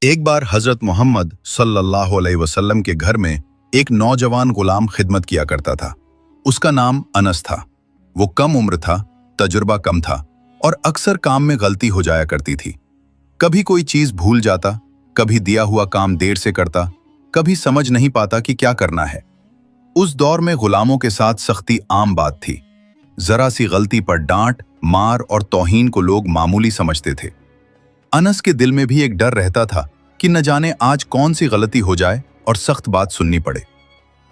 एक बार हजरत मोहम्मद सल्लल्लाहु अलैहि वसल्लम के घर में एक नौजवान गुलाम खिदमत किया करता था। उसका नाम अनस था। वो कम उम्र था, तजुर्बा कम था और अक्सर काम में गलती हो जाया करती थी। कभी कोई चीज भूल जाता, कभी दिया हुआ काम देर से करता, कभी समझ नहीं पाता कि क्या करना है। उस दौर में गुलामों के साथ सख्ती आम बात थी। जरा सी गलती पर डांट, मार और तौहीन को लोग मामूली समझते थे। अनस के दिल में भी एक डर रहता था कि न जाने आज कौन सी गलती हो जाए और सख्त बात सुननी पड़े।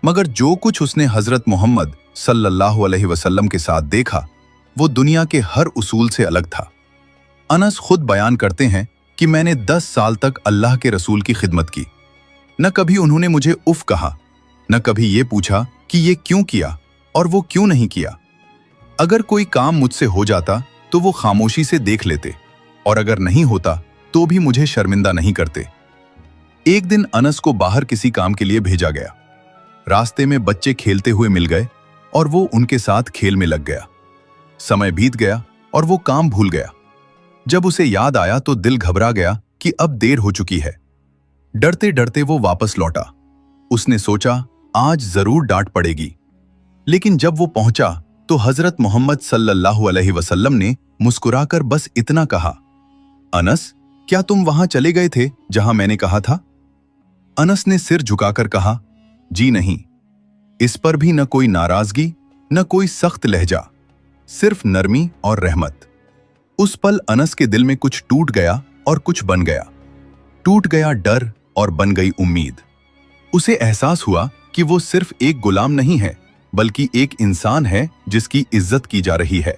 मगर जो कुछ उसने हजरत मोहम्मद सल्लल्लाहु अलैहि वसल्लम के साथ देखा, वो दुनिया के हर उसूल से अलग था। अनस खुद बयान करते हैं कि मैंने 10 साल तक अल्लाह के रसूल की खिदमत की। न कभी उन्होंने मुझे उफ कहा, न कभी ये पूछा कि ये क्यों किया और वो क्यों नहीं किया। अगर कोई काम मुझसे हो जाता तो वो खामोशी से देख लेते, और अगर नहीं होता तो भी मुझे शर्मिंदा नहीं करते। एक दिन अनस को बाहर किसी काम के लिए भेजा गया। रास्ते में बच्चे खेलते हुए मिल गए और वो उनके साथ खेल में लग गया। समय बीत गया और वो काम भूल गया। जब उसे याद आया तो दिल घबरा गया कि अब देर हो चुकी है। डरते डरते वो वापस लौटा। उसने सोचा आज जरूर डांट पड़ेगी। लेकिन जब वो पहुंचा तो हजरत मोहम्मद सल्लल्लाहु अलैहि वसल्लम ने मुस्कुराकर बस इतना कहा, अनस, क्या तुम वहां चले गए थे जहां मैंने कहा था? अनस ने सिर झुकाकर कहा, जी नहीं। इस पर भी न कोई नाराजगी, न कोई सख्त लहजा, सिर्फ नरमी और रहमत। उस पल अनस के दिल में कुछ टूट गया और कुछ बन गया। टूट गया डर और बन गई उम्मीद। उसे एहसास हुआ कि वो सिर्फ एक गुलाम नहीं है, बल्कि एक इंसान है जिसकी इज्जत की जा रही है।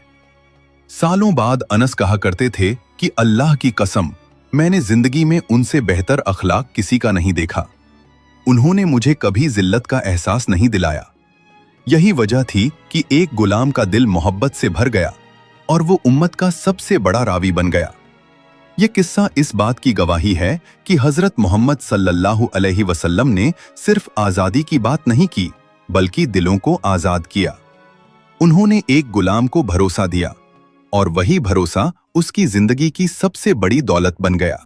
सालों बाद अनस कहा करते थे कि अल्लाह की कसम, मैंने जिंदगी में उनसे बेहतर अखलाक किसी का नहीं देखा। उन्होंने मुझे कभी जिल्लत का एहसास नहीं दिलाया। यही वजह थी कि एक गुलाम का दिल मोहब्बत से भर गया और वो उम्मत का सबसे बड़ा रावी बन गया। यह किस्सा इस बात की गवाही है कि हजरत मोहम्मद सल्लल्लाहु अलैहि वसल्लम ने सिर्फ आजादी की बात नहीं की, बल्कि दिलों को आजाद किया। उन्होंने एक गुलाम को भरोसा दिया और वही भरोसा उसकी जिंदगी की सबसे बड़ी दौलत बन गया।